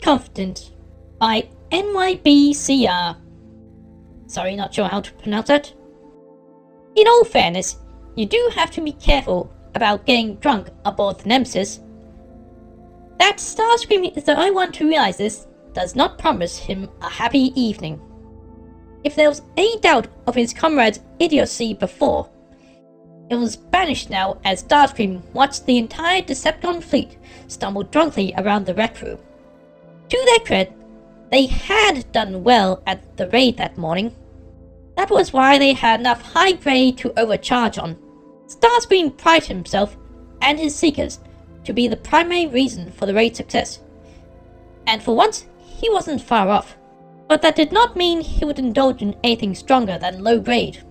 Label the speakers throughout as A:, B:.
A: Confident by NYBCR. Sorry, not sure how to pronounce that. In all fairness, you do have to be careful about getting drunk aboard the Nemesis. That Starscream is the only one to realize this does not promise him a happy evening. If there was any doubt of his comrade's idiocy before, it was banished now as Starscream watched the entire Decepticon fleet stumble drunkenly around the rec room. To their credit, they had done well at the raid that morning. That was why they had enough high grade to overcharge on. Starscream prided himself and his Seekers to be the primary reason for the raid's success. And for once, he wasn't far off. But that did not mean he would indulge in anything stronger than low grade.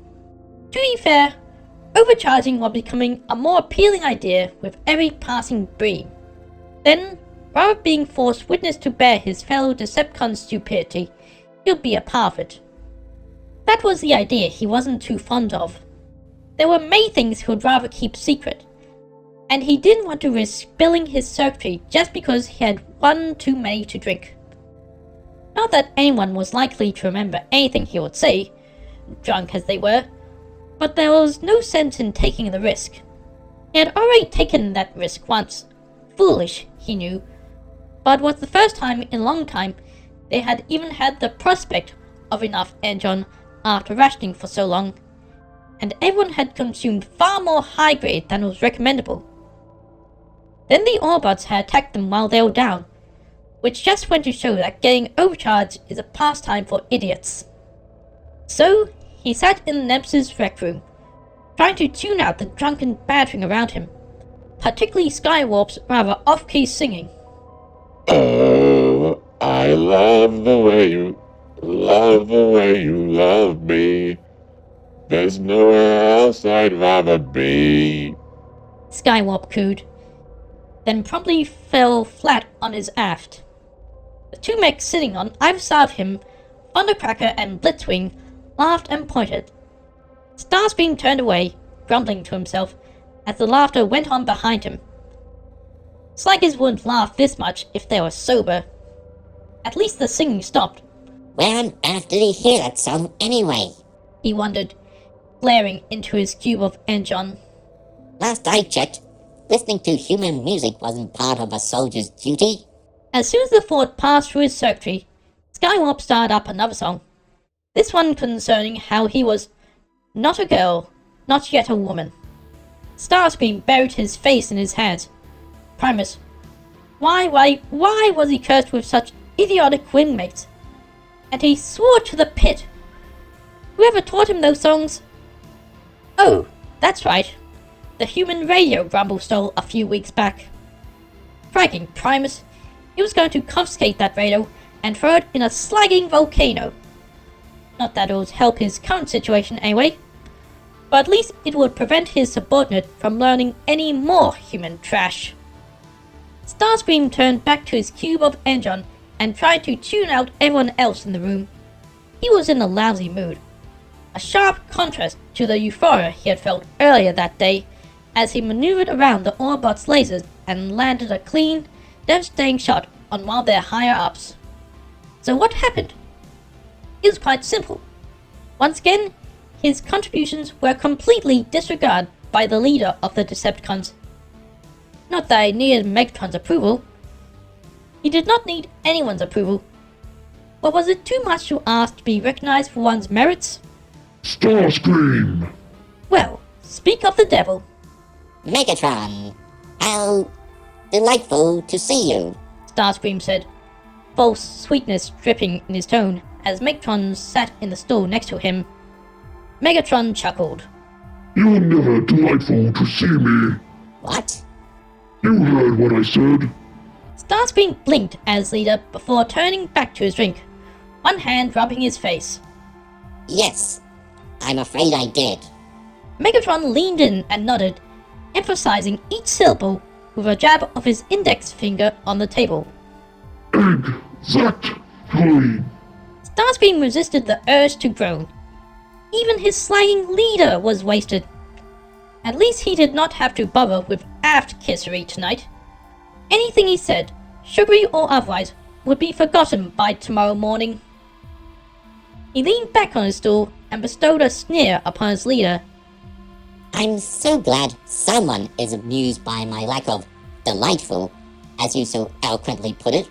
A: To be fair, overcharging was becoming a more appealing idea with every passing bream. Then, rather being forced witness to bear his fellow Decepticon's stupidity, he'll be a part of it. That was the idea he wasn't too fond of. There were many things he would rather keep secret, and he didn't want to risk spilling his circuitry just because he had one too many to drink. Not that anyone was likely to remember anything he would say, drunk as they were, but there was no sense in taking the risk. He had already taken that risk once. Foolish, he knew, but it was the first time in a long time they had even had the prospect of enough energon after rationing for so long, and everyone had consumed far more high grade than was recommendable. Then the Autobots had attacked them while they were down, which just went to show that getting overcharged is a pastime for idiots. So, he sat in the Nemesis rec room, trying to tune out the drunken battering around him, particularly Skywarp's rather off-key singing.
B: Oh, I love the way you love me. There's nowhere else I'd rather be.
A: Skywarp cooed, then promptly fell flat on his aft. The two mechs sitting on either side of him, Thundercracker and Blitzwing, laughed and pointed. Starscream turned away, grumbling to himself, as the laughter went on behind him. Slagers wouldn't laugh this much if they were sober. At least the singing stopped.
C: Where on earth did he hear that song anyway?
A: He wondered, glaring into his cube of energon.
C: Last I checked, listening to human music wasn't part of a soldier's duty.
A: As soon as the thought passed through his circuitry, Skywarp started up another song. This one concerning how he was not a girl, not yet a woman. Starscream buried his face in his hands. Primus, why was he cursed with such idiotic wingmates? And he swore to the pit. Whoever taught him those songs? Oh, that's right. The human radio Grumble stole a few weeks back. Frightening Primus. He was going to confiscate that radio and throw it in a slagging volcano. Not that it would help his current situation anyway, but at least it would prevent his subordinate from learning any more human trash. Starscream turned back to his cube of energon and tried to tune out everyone else in the room. He was in a lousy mood, a sharp contrast to the euphoria he had felt earlier that day as he maneuvered around the Autobots' lasers and landed a clean, devastating shot on one of their higher-ups. So what happened? It was quite simple. Once again, his contributions were completely disregarded by the leader of the Decepticons. Not that he needed Megatron's approval. He did not need anyone's approval. But was it too much to ask to be recognized for one's merits?
B: Starscream!
A: Well, speak of the devil.
C: Megatron, how delightful to see you.
A: Starscream said, false sweetness dripping in his tone as Megatron sat in the stool next to him. Megatron chuckled.
B: You're never delightful to see me.
C: What?
B: You heard what I said.
A: Starscream blinked as leader before turning back to his drink, one hand rubbing his face.
C: Yes, I'm afraid I did.
A: Megatron leaned in and nodded, emphasizing each syllable with a jab of his index finger on the table.
B: Exactly.
A: Starscream resisted the urge to groan. Even his slagging leader was wasted. At least he did not have to bother with aft kissery tonight. Anything he said, sugary or otherwise, would be forgotten by tomorrow morning. He leaned back on his stool and bestowed a sneer upon his leader.
C: I'm so glad someone is amused by my lack of delightful, as you so eloquently put it.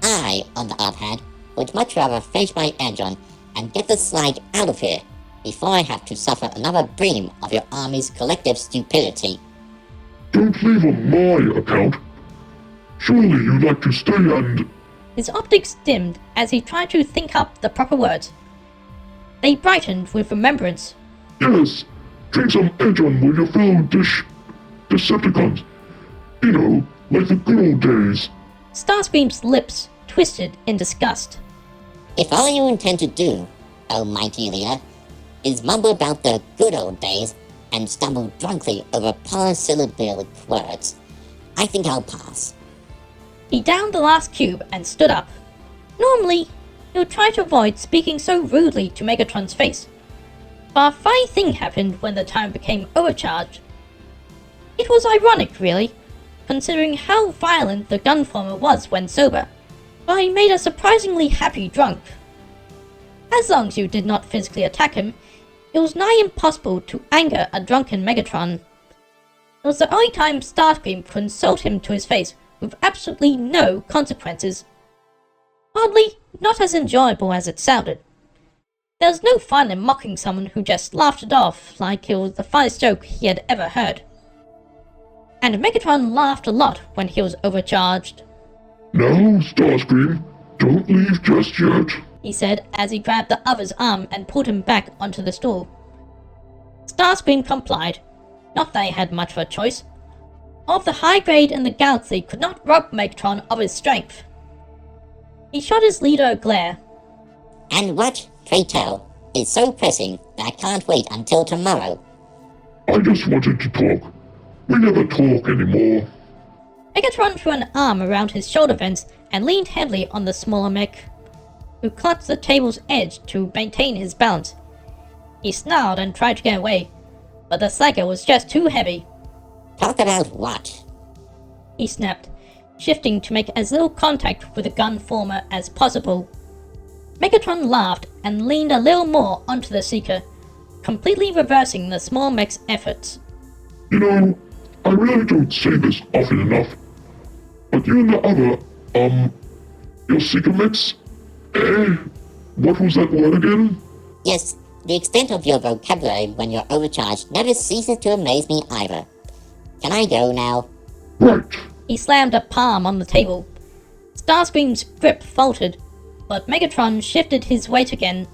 C: I, on the other hand, would much rather face my engine and get the slag out of here before I have to suffer another bream of your army's collective stupidity.
D: Don't leave on my account. Surely you'd like to stay and...
A: His optics dimmed as he tried to think up the proper words. They brightened with remembrance.
D: Yes, drink some Edron with your fellow Decepticons. You know, like the good old days.
A: Starscream's lips twisted in disgust.
C: If all you intend to do, almighty leader, is mumble about the good old days and stumble drunkenly over polysyllabic words, I think I'll pass.
A: He downed the last cube and stood up. Normally, he would try to avoid speaking so rudely to Megatron's face. But a funny thing happened when the time became overcharged. It was ironic, really, considering how violent the gunformer was when sober, but he made a surprisingly happy drunk. As long as you did not physically attack him, it was nigh impossible to anger a drunken Megatron. It was the only time Starscream could insult him to his face with absolutely no consequences. Oddly, not as enjoyable as it sounded. There was no fun in mocking someone who just laughed it off like it was the funniest joke he had ever heard. And Megatron laughed a lot when he was overcharged.
D: No, Starscream, don't leave just yet.
A: He said as he grabbed the other's arm and pulled him back onto the stool. Starscream complied. Not that he had much of a choice. All of the high grade in the galaxy could not rob Megatron of his strength. He shot his leader a glare.
C: And what, pray tell, is so pressing that I can't wait until tomorrow?
D: I just wanted to talk. We never talk anymore.
A: Megatron threw an arm around his shoulder vents and leaned heavily on the smaller mech, who clutched the table's edge to maintain his balance. He snarled and tried to get away, but the slagger was just too heavy.
C: Talk about what?
A: He snapped, shifting to make as little contact with the gunformer as possible. Megatron laughed and leaned a little more onto the Seeker, completely reversing the small mech's efforts.
D: You know, I really don't say this often enough, but you and the other, your Seeker mix? What was that word again?
C: Yes, the extent of your vocabulary when you're overcharged never ceases to amaze me either. Can I go now?
D: Right.
A: He slammed a palm on the table. Starscream's grip faltered, but Megatron shifted his weight again,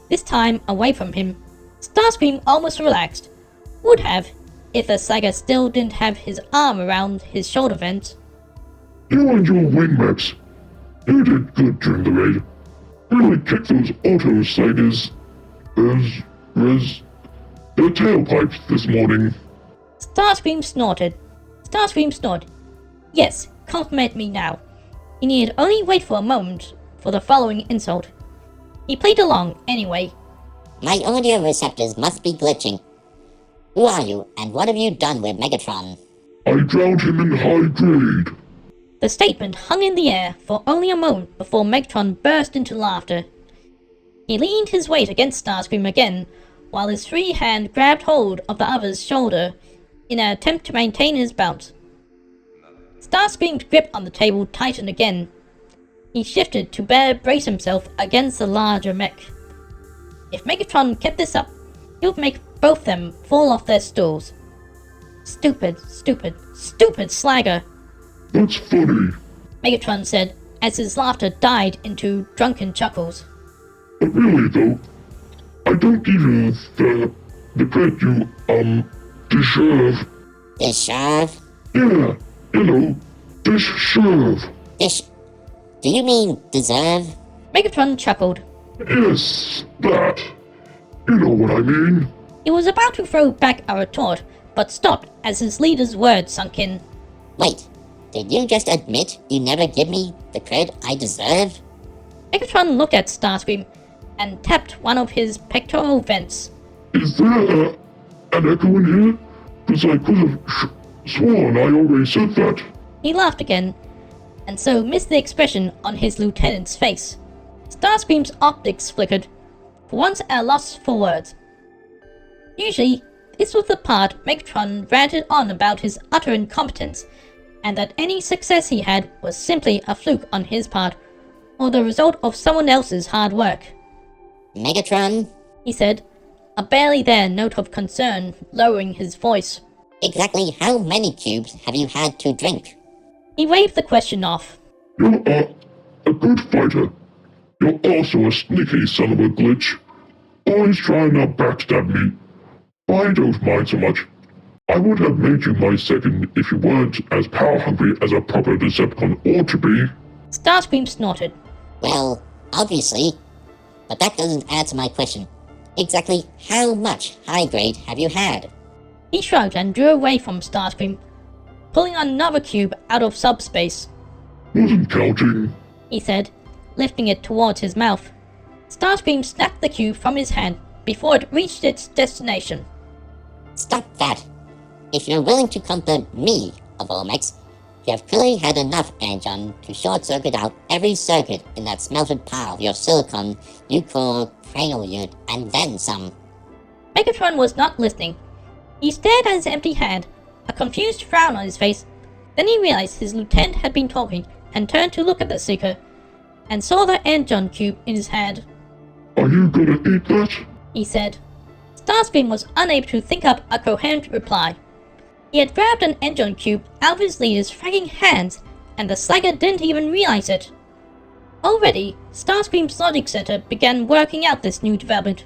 A: this time away from him. Starscream almost relaxed. Would have, if the Saga still didn't have his arm around his shoulder vent.
D: You and your wing mechs. You did good during the raid. Really kicked those auto Sagas, their tailpipes this morning.
A: Starscream snorted. Yes, compliment me now. He needed only wait for a moment for the following insult. He played along anyway.
C: My audio receptors must be glitching. Who are you, and what have you done with Megatron?
D: I drowned him in high grade.
A: The statement hung in the air for only a moment before Megatron burst into laughter. He leaned his weight against Starscream again, while his free hand grabbed hold of the other's shoulder in an attempt to maintain his balance. Starscream's grip on the table tightened again. He shifted to better brace himself against the larger mech. If Megatron kept this up, he would make both them fall off their stools. Stupid slagger,
D: That's funny.
A: Megatron said as his laughter died into drunken chuckles.
D: But really though, I don't give you the credit you, deserve.
C: Deserve?
D: Yeah, you know, deserve.
C: Do you mean deserve?
A: Megatron chuckled.
D: Yes, that. You know what I mean.
A: He was about to throw back a retort, but stopped as his leader's words sunk in.
C: Wait, did you just admit you never give me the credit I deserve?
A: Megatron looked at Starscream and tapped one of his pectoral vents.
D: Is there an echo in here? Because I could have sworn I already said that.
A: He laughed again, and so missed the expression on his lieutenant's face. Starscream's optics flickered, for once at a loss for words. Usually, this was the part Megatron ranted on about his utter incompetence, and that any success he had was simply a fluke on his part, or the result of someone else's hard work.
C: Megatron,
A: He said, a barely there note of concern lowering his voice.
C: exactly how many cubes have you had to drink?
A: He waved the question off.
D: You're a good fighter. You're also a sneaky son of a glitch. Always trying to backstab me. I don't mind so much. I would have made you my second if you weren't as power-hungry as a proper Decepticon ought to be.
A: Starscream snorted.
C: Well, obviously. But that doesn't answer my question. Exactly how much high grade have you had?
A: He shrugged and drew away from Starscream, pulling another cube out of subspace.
D: Wasn't counting.
A: He said, lifting it towards his mouth. Starscream snapped the cube from his hand before it reached its destination.
C: Stop that. If you're willing to come to me, of all mechs, you have clearly had enough energon to short-circuit out every circuit in that smelted pile of your silicon you call cranial unit, and then some.
A: Megatron was not listening. He stared at his empty hand, a confused frown on his face. Then he realized his lieutenant had been talking and turned to look at the Seeker, and saw the energon cube in his hand.
D: Are you gonna eat that?
A: He said. Starscream was unable to think up a coherent reply. He had grabbed an energon cube out of his leader's fragging hands, and the Slagger didn't even realize it. Already, Starscream's logic center began working out this new development.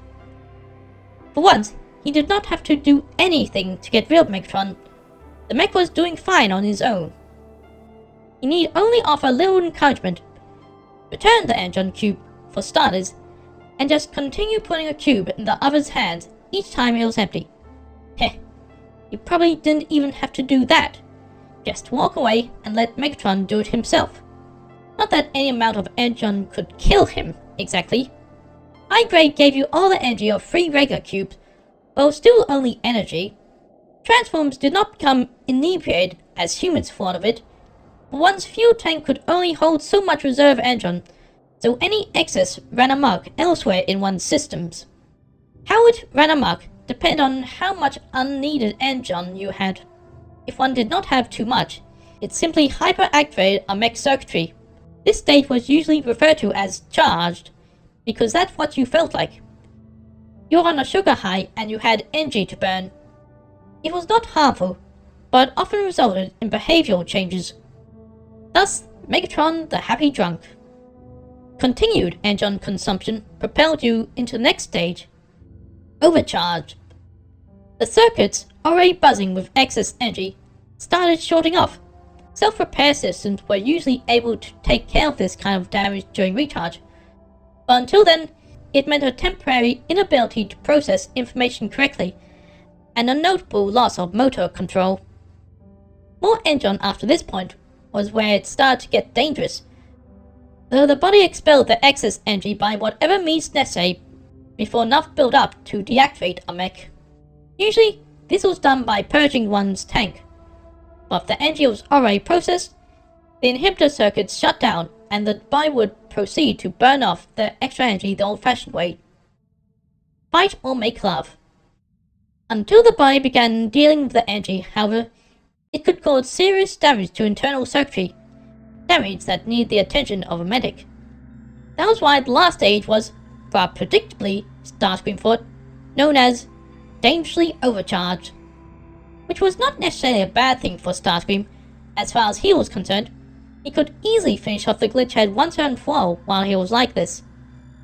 A: For once, he did not have to do anything to get rid of Megatron. The mech was doing fine on his own. He need only offer a little encouragement, return the energon cube, for starters, and just continue putting a cube in the other's hands each time it was empty. Heh, he probably didn't even have to do that. Just walk away and let Megatron do it himself. Not that any amount of energon could kill him, exactly. High grade gave you all the energy of 3 regular cubes, but was still only energy. Transforms did not become inebriated as humans thought of it, but one's fuel tank could only hold so much reserve energon, so any excess ran amok elsewhere in one's systems. How it ran amok depended on how much unneeded energon you had. If one did not have too much, it simply hyperactivated a mech circuitry. This state was usually referred to as charged, because that's what you felt like. You're on a sugar high and you had energy to burn. It was not harmful, but often resulted in behavioral changes. Thus, Megatron the Happy Drunk. Continued energon consumption propelled you into the next stage. Overcharge. The circuits, already buzzing with excess energy, started shorting off. Self-repair systems were usually able to take care of this kind of damage during recharge, but until then, it meant a temporary inability to process information correctly, and a notable loss of motor control. More energon after this point was where it started to get dangerous, though the body expelled the excess energy by whatever means necessary before enough built up to deactivate a mech. Usually, this was done by purging one's tank, but if the energy was already processed, the inhibitor circuits shut down and the body would proceed to burn off the extra energy the old-fashioned way. Fight or make love. Until the body began dealing with the energy, however, it could cause serious damage to internal circuitry, damage that needed the attention of a medic. That was why the last stage was, rather predictably, Starscream thought, known as dangerously overcharged, which was not necessarily a bad thing for Starscream. As far as he was concerned, he could easily finish off the glitch head once and for all while he was like this.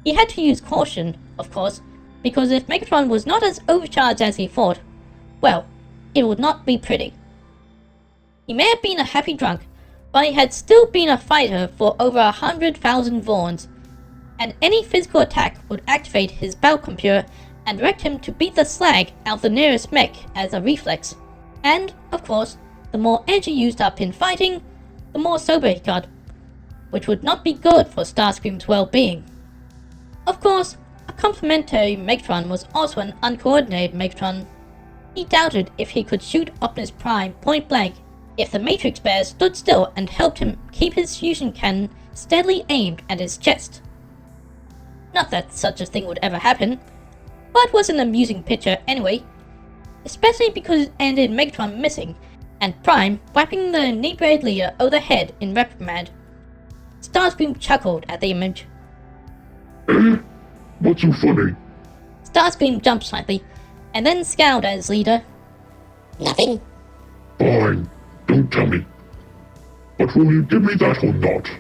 A: He had to use caution, of course, because if Megatron was not as overcharged as he thought, well, it would not be pretty. He may have been a happy drunk, but he had still been a fighter for over 100,000 Vorns, and any physical attack would activate his battle computer and direct him to beat the slag out of the nearest mech as a reflex. And, of course, the more energy used up in fighting, the more sober he got, which would not be good for Starscream's well-being. Of course, a complementary Megatron was also an uncoordinated Megatron. He doubted if he could shoot Optimus Prime point blank if the Matrix Bear stood still and helped him keep his fusion cannon steadily aimed at his chest. Not that such a thing would ever happen, but was an amusing picture anyway, especially because it ended Megatron missing and Prime whapping the inebriated leader over the head in reprimand. Starscream chuckled at the image.
D: Eh? What's so funny?
A: Starscream jumped slightly, and then scowled at his leader.
C: Nothing?
D: Fine, don't tell me. But will you give me that or not?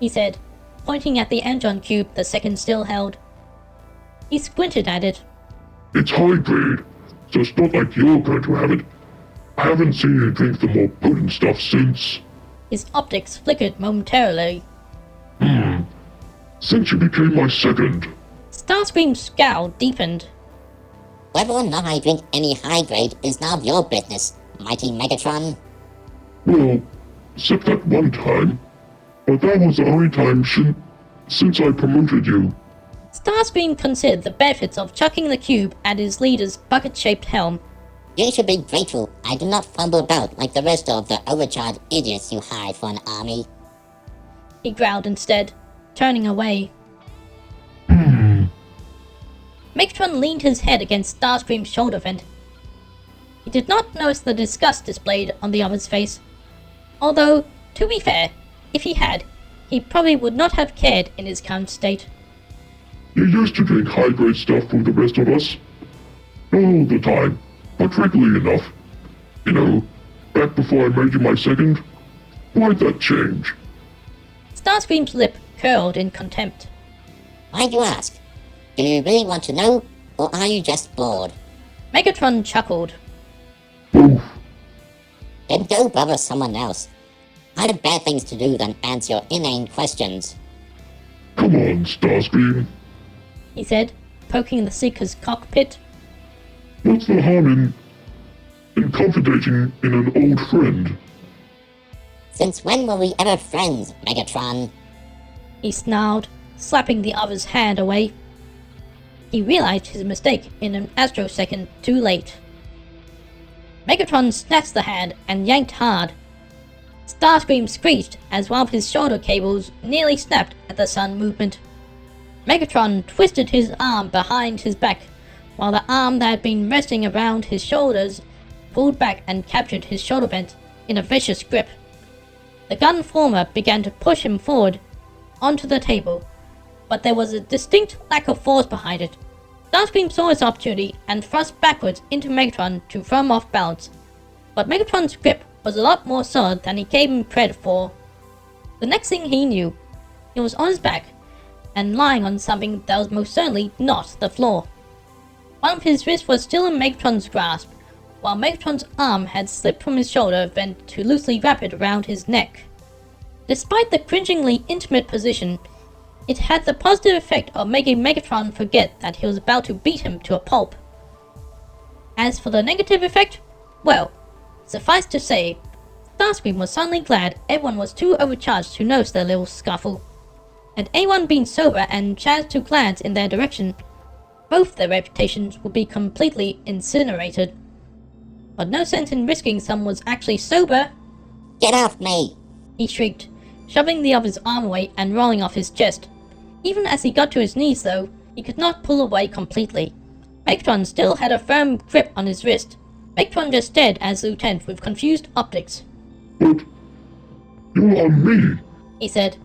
A: He said, pointing at the Energon cube the second still held. He squinted at it.
D: It's high grade, so it's not like you're going to have it. I haven't seen you drink the more potent stuff since.
A: His optics flickered momentarily.
D: Since you became my second.
A: Starscream's scowl deepened.
C: Whether or not I drink any high grade is none of your business, mighty Megatron.
D: Well, except that one time. But that was the only time since I promoted you.
A: Starscream considered the benefits of chucking the cube at his leader's bucket-shaped helm.
C: You should be grateful I do not fumble about like the rest of the overcharged idiots you hired for an army.
A: He growled instead, turning away. Megatron leaned his head against Starscream's shoulder vent. He did not notice the disgust displayed on the other's face. Although, to be fair, if he had, he probably would not have cared in his current state.
D: You used to drink high-grade stuff with the rest of us. Not all the time, but regularly enough. You know, back before I made you my second. Why'd that change?
A: Starscream's lip curled in contempt.
C: Why'd you ask? Do you really want to know, or are you just bored?
A: Megatron chuckled.
D: Oof.
C: Then go bother someone else. I have better things to do than answer your inane questions.
D: Come on, Starscream.
A: He said, poking the Seeker's cockpit.
D: What's the harm in confiding in an old friend?
C: Since when were we ever friends, Megatron?
A: He snarled, slapping the other's hand away. He realized his mistake in an astrosecond too late. Megatron snatched the hand and yanked hard. Starscream screeched as one of his shoulder cables nearly snapped at the sun movement. Megatron twisted his arm behind his back, while the arm that had been resting around his shoulders pulled back and captured his shoulder vent in a vicious grip. The gun former began to push him forward onto the table, but there was a distinct lack of force behind it. Starscream saw his opportunity and thrust backwards into Megatron to throw him off balance, but Megatron's grip was a lot more solid than he gave him credit for. The next thing he knew, he was on his back and lying on something that was most certainly not the floor. One of his wrists was still in Megatron's grasp, while Megatron's arm had slipped from his shoulder vent to loosely wrap it around his neck. Despite the cringingly intimate position, it had the positive effect of making Megatron forget that he was about to beat him to a pulp. As for the negative effect, well, suffice to say, Starscream was suddenly glad everyone was too overcharged to notice their little scuffle. Had anyone been sober and chanced to glance in their direction, both their reputations would be completely incinerated. But no sense in risking someone was actually sober.
C: Get off me!
A: He shrieked, shoving the other's arm away and rolling off his chest. Even as he got to his knees, though, he could not pull away completely. Megatron still had a firm grip on his wrist. Megatron just stared at his lieutenant with confused optics.
D: But you're on me.
A: He said.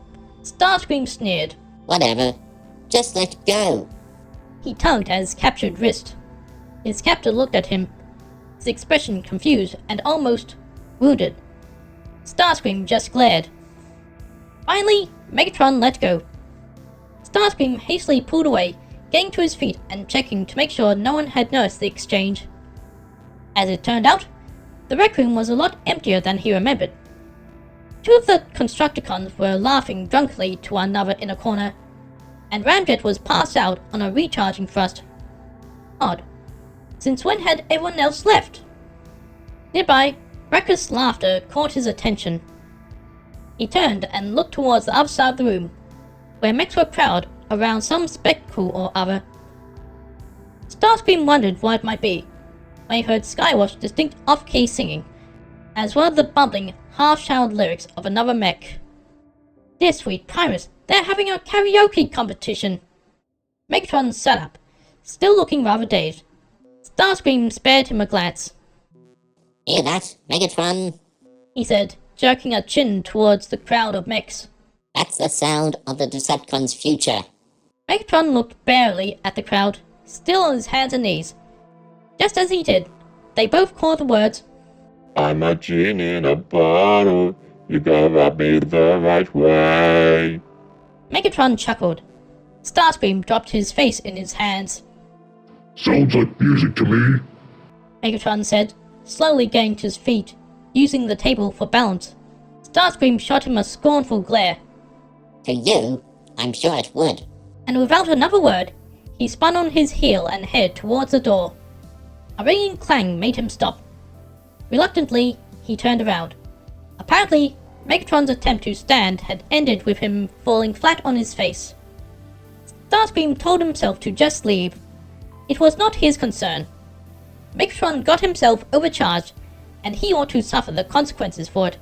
A: Starscream sneered.
C: Whatever. Just let go.
A: He tugged at his captured wrist. His captor looked at him, his expression confused and almost wounded. Starscream just glared. Finally, Megatron let go. Starscream hastily pulled away, getting to his feet and checking to make sure no one had noticed the exchange. As it turned out, the rec room was a lot emptier than he remembered. Two of the Constructicons were laughing drunkenly to one another in a corner, and Ramjet was passed out on a recharging thrust. Odd. Since when had everyone else left? Nearby, reckless laughter caught his attention. He turned and looked towards the other side of the room, where mechs were crowded around some spectacle or other. Starscream wondered what it might be, when he heard Skywatch's distinct off-key singing, as well as the bubbling, half-shouted lyrics of another mech. Dear sweet Primus, they're having a karaoke competition! Megatron sat up, still looking rather dazed. Starscream spared him a glance.
C: Hear that, Megatron?
A: He said, jerking a chin towards the crowd of mechs.
C: That's the sound of the Decepticons' future.
A: Megatron looked barely at the crowd, still on his hands and knees. Just as he did, they both caught the words,
B: I'm a genie in a bottle. You gotta rub me the right way.
A: Megatron chuckled. Starscream dropped his face in his hands.
D: Sounds like music to me.
A: Megatron said, slowly getting to his feet, using the table for balance. Starscream shot him a scornful glare,
C: To you, I'm sure it would.
A: and without another word, he spun on his heel and headed towards the door. A ringing clang made him stop. Reluctantly, he turned around. Apparently, Megatron's attempt to stand had ended with him falling flat on his face. Starscream told himself to just leave. It was not his concern. Megatron got himself overcharged, and he ought to suffer the consequences for it.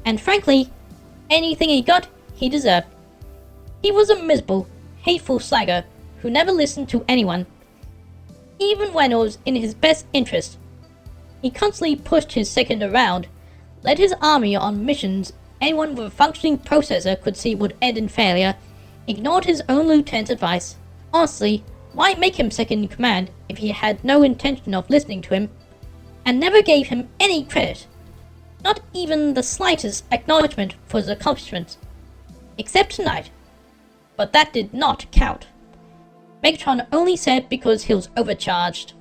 A: And frankly, anything he got, he deserved. He was a miserable, hateful slagger who never listened to anyone, even when it was in his best interest. He constantly pushed his second around, led his army on missions anyone with a functioning processor could see would end in failure, ignored his own lieutenant's advice. Honestly, why make him second in command if he had no intention of listening to him, and never gave him any credit, not even the slightest acknowledgement for his accomplishments, except tonight. But that did not count. Megatron only said because he was overcharged.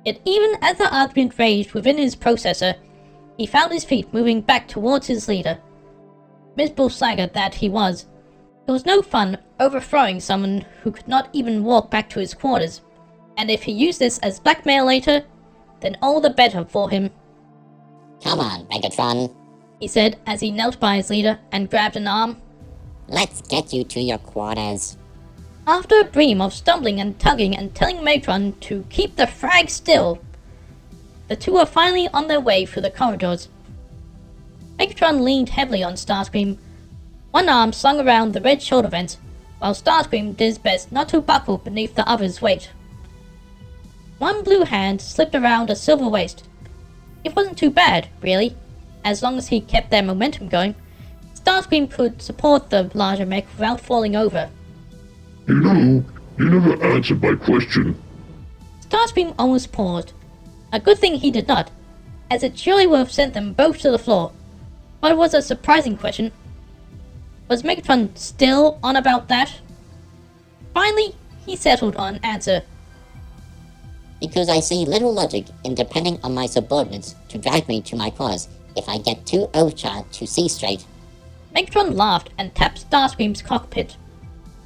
A: Yet even as the argument raged within his processor, he found his feet moving back towards his leader. Miserable slagger that he was, it was no fun overthrowing someone who could not even walk back to his quarters, and if he used this as blackmail later, then all the better for him.
C: Come on, Megatron.
A: He said as he knelt by his leader and grabbed an arm.
C: Let's get you to your quarters.
A: After a bream of stumbling and tugging and telling Megatron to keep the frag still, the two were finally on their way through the corridors. Megatron leaned heavily on Starscream, one arm slung around the red shoulder vents, while Starscream did his best not to buckle beneath the other's weight. One blue hand slipped around a silver waist. It wasn't too bad, really, as long as he kept their momentum going. Starscream could support the larger mech without falling over.
D: You know, you never answered my question.
A: Starscream almost paused. A good thing he did not, as it surely would have sent them both to the floor. But it was a surprising question. Was Megatron still on about that? Finally, he settled on an answer.
C: Because I see little logic in depending on my subordinates to drive me to my quarters if I get too overcharged to see straight.
A: Megatron laughed and tapped Starscream's cockpit.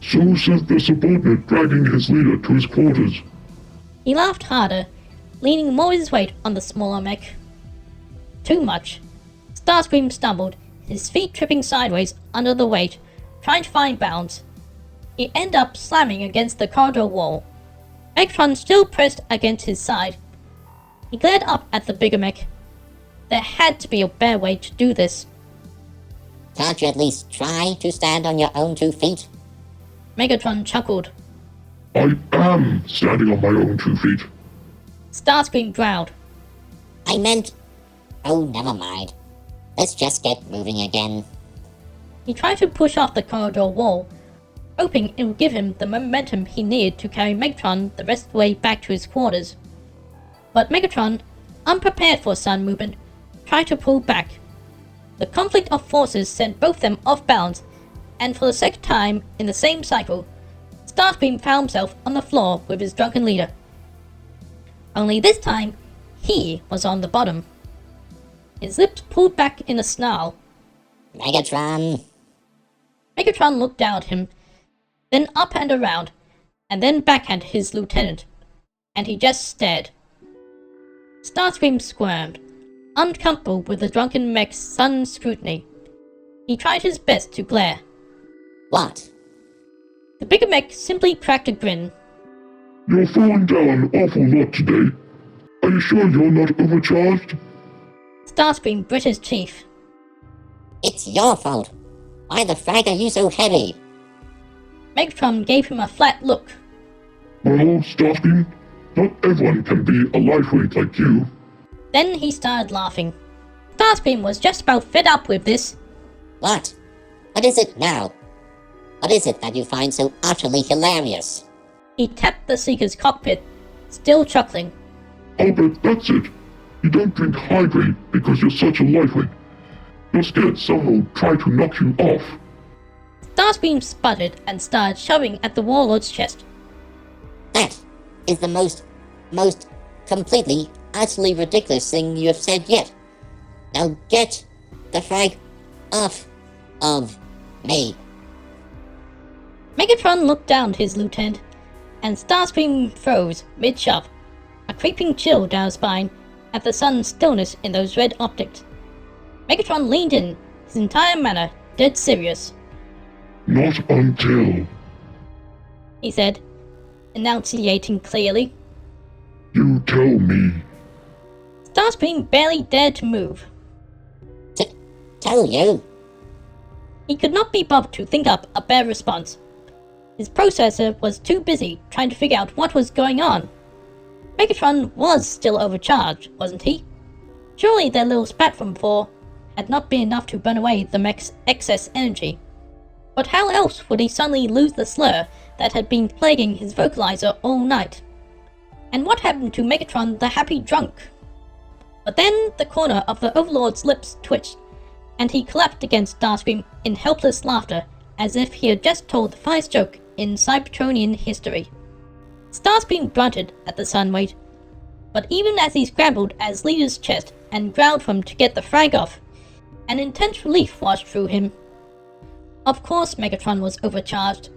D: So says the subordinate dragging his leader to his quarters.
A: He laughed harder, leaning more of his weight on the smaller mech. Too much. Starscream stumbled, his feet tripping sideways under the weight, trying to find balance. He ended up slamming against the corridor wall. Megatron still pressed against his side. He glared up at the bigger mech. There had to be a better way to do this.
C: Can't you at least try to stand on your own 2 feet?
A: Megatron chuckled.
D: I am standing on my own 2 feet.
A: Starscream growled.
C: I meant... Oh, never mind. Let's just get moving again.
A: He tried to push off the corridor wall, hoping it would give him the momentum he needed to carry Megatron the rest of the way back to his quarters. But Megatron, unprepared for sudden movement, tried to pull back. The conflict of forces sent both of them off balance, and for the second time in the same cycle, Starscream found himself on the floor with his drunken leader. Only this time, he was on the bottom. His lips pulled back in a snarl.
C: Megatron!
A: Megatron looked down at him, then up and around, and then back at his lieutenant, and he just stared. Starscream squirmed, uncomfortable with the drunken mech's sudden scrutiny. He tried his best to glare.
C: What?
A: The bigger mech simply cracked a grin.
D: You're falling down an awful lot today. Are you sure you're not overcharged?
A: Starscream grit his teeth.
C: It's your fault. Why the frag are you so heavy?
A: Megatron gave him a flat look.
D: Well, Starscream, not everyone can be a lightweight like you.
A: Then he started laughing. Starscream was just about fed up with this.
C: What? What is it now? What is it that you find so utterly hilarious?
A: He tapped the Seeker's cockpit, still chuckling.
D: Albert, that's it. You don't drink hydrate because you're such a lightweight. You're scared someone will try to knock you off.
A: Starscream sputtered and started shoving at the Warlord's chest.
C: That is the most completely, utterly ridiculous thing you have said yet. Now get the frag off of me.
A: Megatron looked down at his lieutenant, and Starscream froze mid-shove, a creeping chill down his spine at the sudden stillness in those red optics. Megatron leaned in, his entire manner dead serious.
D: Not until
A: He said, enunciating clearly.
D: you tell me.
A: Starscream barely dared to move.
C: Tell you?
A: He could not be bothered to think up a better response. His processor was too busy trying to figure out what was going on. Megatron was still overcharged, wasn't he? Surely their little spat from before had not been enough to burn away the mech's excess energy. But how else would he suddenly lose the slur that had been plaguing his vocalizer all night? And what happened to Megatron the happy drunk? But then the corner of the Overlord's lips twitched, and he collapsed against Starscream in helpless laughter, as if he had just told the funniest joke in Cybertronian history. Starscream grunted at the sun weight, but even as he scrambled at his leader's chest and growled for him to get the frag off, an intense relief washed through him. Of course Megatron was overcharged.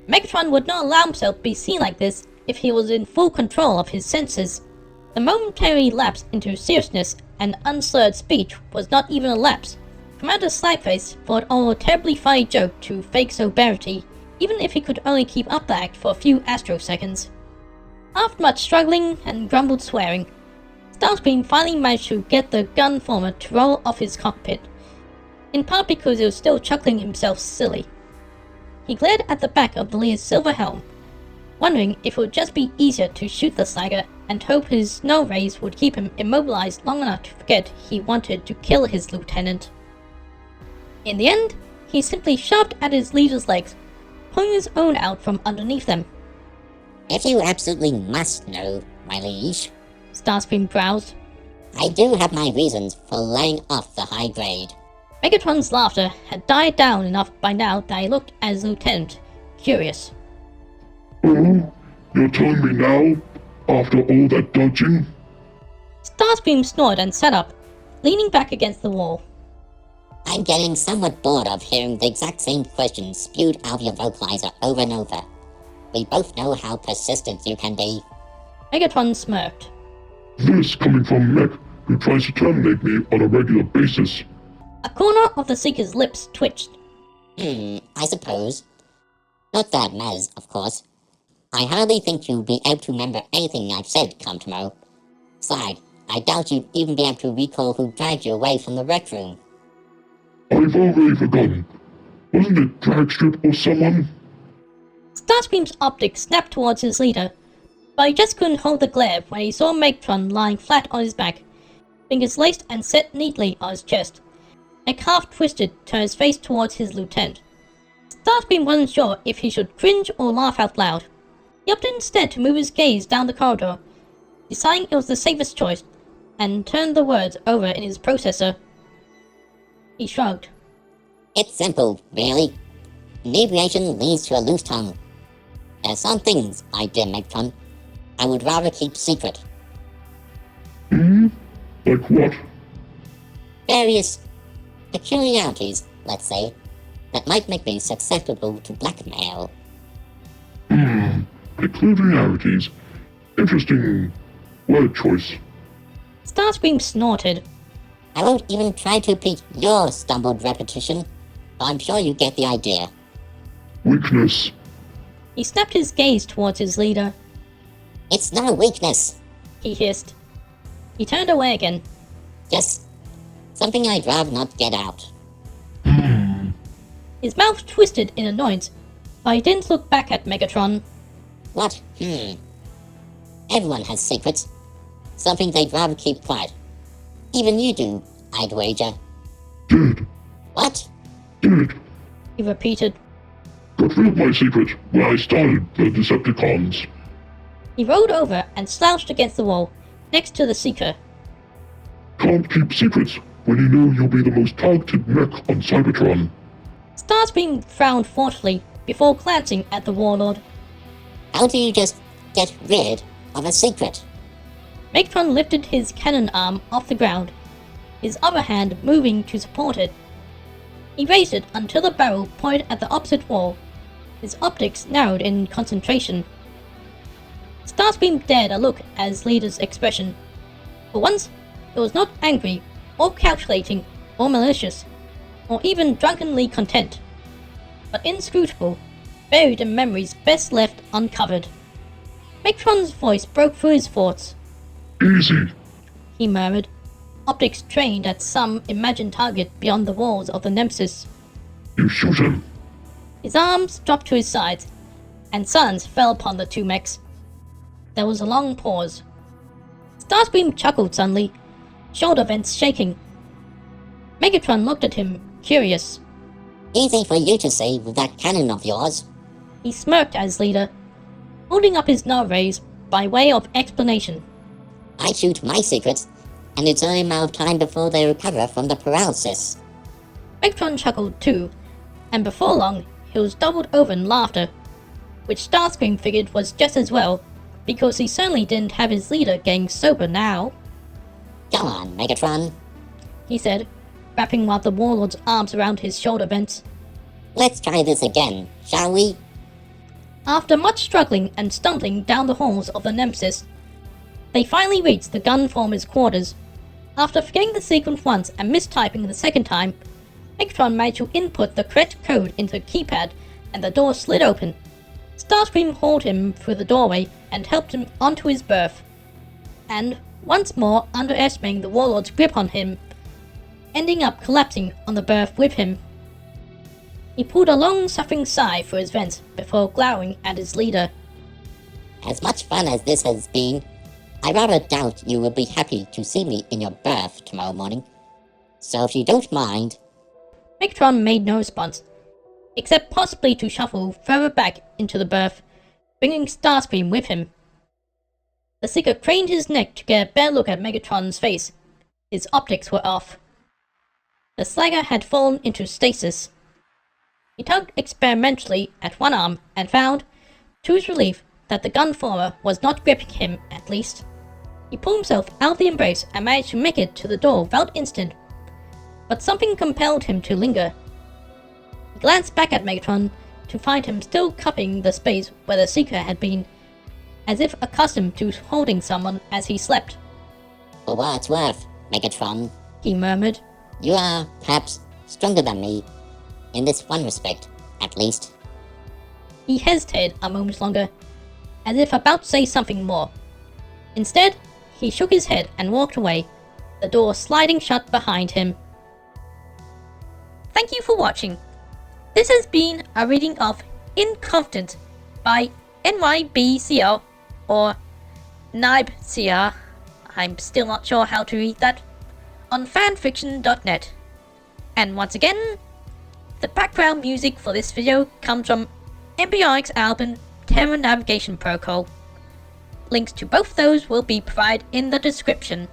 A: Megatron would not allow himself to be seen like this if he was in full control of his senses. The momentary lapse into seriousness and unslurred speech was not even a lapse. Commander Slideface thought all a terribly funny joke to fake sobriety, even if he could only keep up the act for a few astroseconds. After much struggling and grumbled swearing, Starscream finally managed to get the gun former to roll off his cockpit, in part because he was still chuckling himself silly. He glared at the back of the leader's silver helm, wondering if it would just be easier to shoot the slagger and hope his snow rays would keep him immobilized long enough to forget he wanted to kill his lieutenant. In the end, he simply shoved at his leader's legs, pulling his own out from underneath them.
C: If you absolutely must know, my liege,
A: Starscream growled.
C: I do have my reasons for laying off the high grade.
A: Megatron's laughter had died down enough by now that he looked at his lieutenant, curious.
D: Oh, you're telling me now, after all that dodging?
A: Starscream snored and sat up, leaning back against the wall.
C: I'm getting somewhat bored of hearing the exact same questions spewed out of your vocalizer over and over. We both know how persistent you can be.
A: Megatron smirked.
D: This coming from a mech who tries to terminate me on a regular basis.
A: A corner of the Seeker's lips twitched.
C: I suppose. Not that matters, of course. I hardly think you'll be able to remember anything I've said come tomorrow. Besides, I doubt you'd even be able to recall who dragged you away from the rec room.
D: I've already forgotten. Wasn't it Dragstrip or someone?
A: Starscream's optics snapped towards his leader, but he just couldn't hold the glare when he saw Megatron lying flat on his back, fingers laced and set neatly on his chest, neck half twisted to turn his face towards his lieutenant. Starscream wasn't sure if he should cringe or laugh out loud. He opted instead to move his gaze down the corridor, deciding it was the safest choice, and turned the words over in his processor. He shrugged.
C: It's simple, really. Inebriation leads to a loose tongue. There are some things, my dear Megatron, I would rather keep secret.
D: Like what?
C: Various peculiarities, let's say, that might make me susceptible to blackmail.
D: Peculiarities. Interesting word choice.
A: Starscream snorted.
C: I won't even try to repeat your stumbled repetition, but I'm sure you get the idea.
D: Weakness.
A: He snapped his gaze towards his leader.
C: It's not a weakness.
A: He hissed. He turned away again.
C: Just Something I'd rather not get out.
A: His mouth twisted in annoyance, but he didn't look back at Megatron.
C: What? Everyone has secrets. Something they'd rather keep quiet. Even you do, I'd wager.
D: Did.
C: What?
D: Did.
A: He repeated.
D: Got rid of my secret when I started the Decepticons.
A: He rolled over and slouched against the wall, next to the Seeker.
D: Can't keep secrets when you know you'll be the most targeted mech on Cybertron.
A: Starscream frowned thoughtfully before glancing at the Warlord.
C: How do you just get rid of a secret?
A: Megatron lifted his cannon arm off the ground, his other hand moving to support it. He raised it until the barrel pointed at the opposite wall. His optics narrowed in concentration. Starscream dared a look at his leader's expression. For once, it was not angry, or calculating, or malicious, or even drunkenly content, but inscrutable, buried in memories best left uncovered. Megatron's voice broke through his thoughts.
D: Easy.
A: He murmured, optics trained at some imagined target beyond the walls of the Nemesis.
D: You shoot him.
A: His arms dropped to his sides, and silence fell upon the two mechs. There was a long pause. Starscream chuckled suddenly, shoulder vents shaking. Megatron looked at him, curious.
C: Easy for you to say with that cannon of yours.
A: He smirked at his leader, holding up his null rays by way of explanation.
C: I shoot my secrets, and it's only a matter of time before they recover from the paralysis.
A: Megatron chuckled too, and before long he was doubled over in laughter, which Starscream figured was just as well, because he certainly didn't have his leader getting sober now.
C: Come on, Megatron.
A: He said, wrapping one of the Warlord's arms around his shoulder vents.
C: Let's try this again, shall we?
A: After much struggling and stumbling down the halls of the Nemesis, they finally reached the gunformer's quarters. After forgetting the sequence once and mistyping the second time, Megatron managed to input the correct code into the keypad and the door slid open. Starscream hauled him through the doorway and helped him onto his berth, and, once more underestimating the Warlord's grip on him, ending up collapsing on the berth with him. He pulled a long suffering sigh through his vents before glowering at his leader.
C: As much fun as this has been, I rather doubt you will be happy to see me in your berth tomorrow morning. So if you don't mind...
A: Megatron made no response, except possibly to shuffle further back into the berth, bringing Starscream with him. The Seeker craned his neck to get a better look at Megatron's face. His optics were off. The Slagger had fallen into stasis. He tugged experimentally at one arm and found, to his relief, that the gunformer was not gripping him, at least. He pulled himself out of the embrace and managed to make it to the door without incident, but something compelled him to linger. He glanced back at Megatron to find him still cupping the space where the Seeker had been, as if accustomed to holding someone as he slept.
C: For what it's worth, Megatron,
A: He murmured.
C: you are perhaps stronger than me. In this one respect, at least.
A: He hesitated a moment longer, as if about to say something more. Instead, he shook his head and walked away, the door sliding shut behind him. Thank you for watching. This has been a reading of Incompetent by NYBCR, or NYBCR, I'm still not sure how to read that, on fanfiction.net. And once again, the background music for this video comes from Embryonics album Terra Navigation Protocol. Links to both those will be provided in the description.